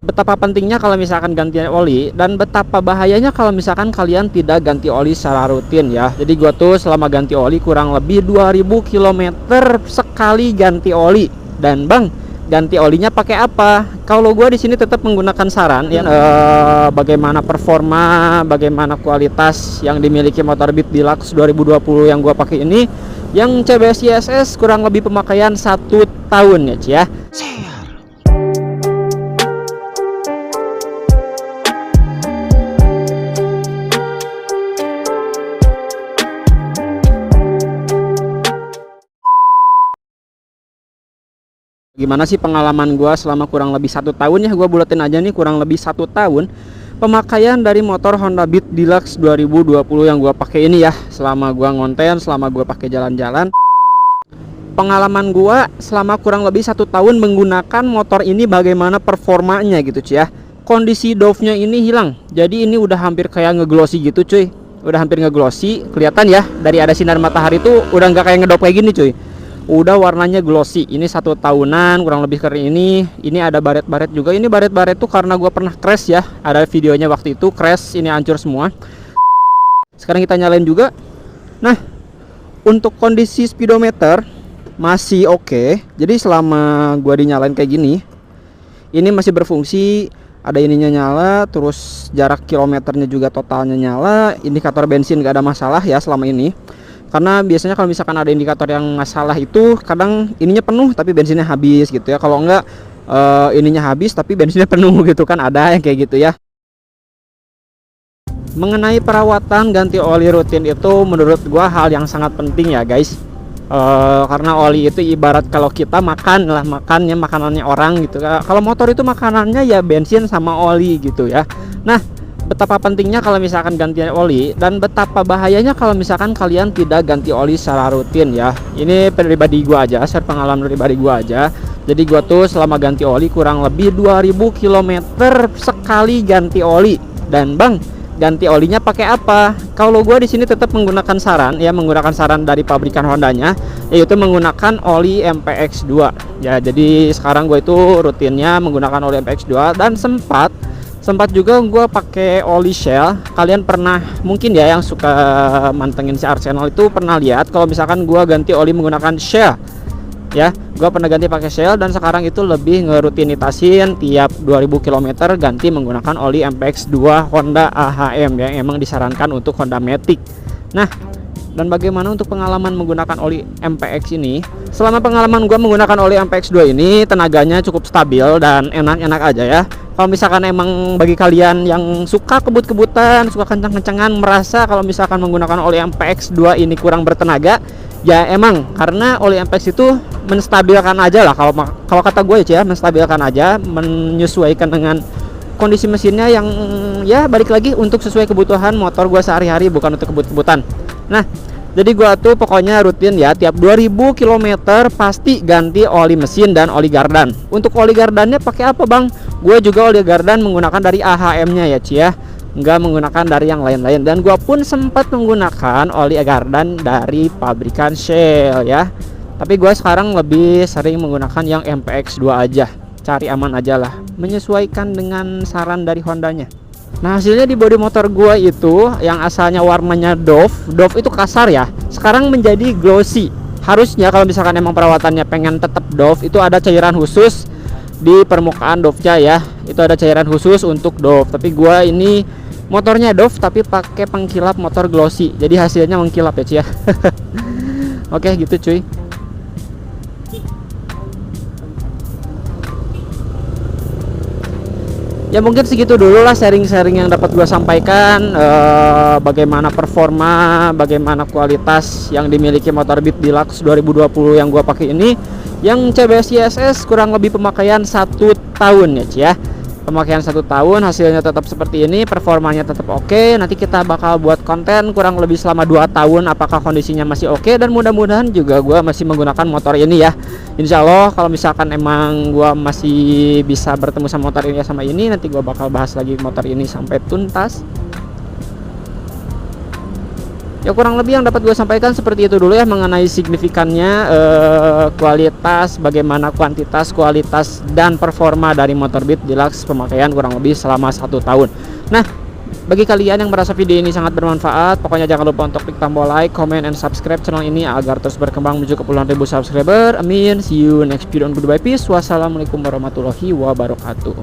Betapa pentingnya kalau misalkan ganti oli, dan betapa bahayanya kalau misalkan kalian tidak ganti oli secara rutin ya. Jadi gua tuh selama ganti oli kurang lebih 2000 km sekali ganti oli. Dan Bang, ganti olinya pakai apa? Kalau gua di sini tetap menggunakan saran ya, bagaimana performa, bagaimana kualitas yang dimiliki motor Beat Deluxe 2020 yang gua pakai ini, yang CBS ISS kurang lebih pemakaian 1 tahun ya Ci ya. Gimana sih pengalaman gua selama kurang lebih 1 tahun ya, gua buletin aja nih, kurang lebih 1 tahun pemakaian dari motor Honda Beat Deluxe 2020 yang gua pakai ini ya, selama gua ngonten, selama gua pakai jalan-jalan. Pengalaman gua selama kurang lebih 1 tahun menggunakan motor ini, bagaimana performanya gitu cuy ya. Kondisi dove-nya ini hilang, jadi ini udah hampir kayak ngeglossy gitu cuy, udah hampir ngeglossy, kelihatan ya dari ada sinar matahari tuh udah nggak kayak ngedop kayak gini cuy, udah warnanya glossy. Ini 1 tahunan kurang lebih keren ini ada baret-baret juga. Ini baret-baret tuh karena gua pernah crash ya, ada videonya waktu itu crash, ini hancur semua. Sekarang kita nyalain juga. Nah, untuk kondisi speedometer masih oke. Jadi selama gua dinyalain kayak gini, ini masih berfungsi, ada ininya nyala, terus jarak kilometernya juga totalnya nyala, indikator bensin gak ada masalah ya selama ini. Karena biasanya kalau misalkan ada indikator yang masalah itu kadang ininya penuh tapi bensinnya habis gitu ya. Kalau enggak ininya habis tapi bensinnya penuh gitu kan, ada yang kayak gitu ya. Mengenai perawatan ganti oli rutin itu menurut gua hal yang sangat penting ya guys. Karena oli itu ibarat kalau kita makan lah, makanannya orang gitu. Kalau motor itu makanannya ya bensin sama oli gitu ya. Nah, betapa pentingnya kalau misalkan ganti oli, dan betapa bahayanya kalau misalkan kalian tidak ganti oli secara rutin ya. Ini pribadi gua aja, share pengalaman pribadi gua aja. Jadi gua tuh selama ganti oli kurang lebih 2000 km sekali ganti oli. Dan Bang, ganti olinya pakai apa? Kalau gua di sini tetap menggunakan saran ya, menggunakan saran dari pabrikan Hondanya, yaitu menggunakan oli MPX2 ya. Jadi sekarang gue itu rutinnya menggunakan oli MPX2, dan sempat juga gue pakai oli Shell. Kalian pernah mungkin ya yang suka mantengin si Arsenal itu pernah lihat kalau misalkan gue ganti oli menggunakan Shell ya. Gue pernah ganti pakai Shell, dan sekarang itu lebih ngerutinitasin tiap 2000 km ganti menggunakan oli MPX2 Honda AHM yang emang disarankan untuk Honda Matic. Nah, dan bagaimana untuk pengalaman menggunakan oli MPX ini? Selama pengalaman gue menggunakan oli MPX2 ini, tenaganya cukup stabil dan enak-enak aja ya. Kalau misalkan emang bagi kalian yang suka kebut-kebutan, suka kencang-kencangan, merasa kalau misalkan menggunakan oli MPX2 ini kurang bertenaga, ya emang karena oli MPX itu menstabilkan aja lah. Kalau kata gue ya, menstabilkan aja, menyesuaikan dengan kondisi mesinnya yang ya balik lagi untuk sesuai kebutuhan motor gue sehari-hari, bukan untuk kebut-kebutan. Nah, jadi gua tuh pokoknya rutin ya, tiap 2000 km pasti ganti oli mesin dan oli gardan. Untuk oli gardannya pakai apa Bang? Gue juga oli gardan menggunakan dari AHM nya ya Ci ya, nggak menggunakan dari yang lain-lain. Dan gua pun sempat menggunakan oli gardan dari pabrikan Shell ya, tapi gua sekarang lebih sering menggunakan yang MPX2 aja, cari aman aja lah, menyesuaikan dengan saran dari Hondanya. Nah, hasilnya di bodi motor gua itu yang asalnya warnanya Dove itu kasar ya, sekarang menjadi glossy. Harusnya kalau misalkan emang perawatannya pengen tetap Dove, itu ada cairan khusus di permukaan Dove-nya ya. Itu ada cairan khusus untuk Dove. Tapi gua ini motornya Dove tapi pakai pengkilap motor glossy. Jadi hasilnya mengkilap ya, Ci ya. Oke, gitu cuy. Ya mungkin segitu dulu lah sharing-sharing yang dapat gue sampaikan, bagaimana performa, bagaimana kualitas yang dimiliki motor Beat Deluxe 2020 yang gue pakai ini, yang CBS ISS kurang lebih pemakaian 1 tahun ya Ci ya. Pemakaian 1 tahun, hasilnya tetap seperti ini, performanya tetap oke. Nanti kita bakal buat konten kurang lebih selama 2 tahun apakah kondisinya masih oke, dan mudah-mudahan juga gue masih menggunakan motor ini ya. Insya Allah kalau misalkan emang gue masih bisa bertemu sama motor ini sama ini, nanti gue bakal bahas lagi motor ini sampai tuntas. Ya kurang lebih yang dapat gue sampaikan seperti itu dulu ya mengenai signifikannya kualitas, bagaimana kualitas dan performa dari motor Beat Deluxe pemakaian kurang lebih selama 1 tahun. Nah, bagi kalian yang merasa video ini sangat bermanfaat, pokoknya jangan lupa untuk klik tombol like, comment, and subscribe channel ini agar terus berkembang menuju ke puluhan ribu subscriber. Amin. See you next video on Goodbye Peace. Wassalamualaikum warahmatullahi wabarakatuh.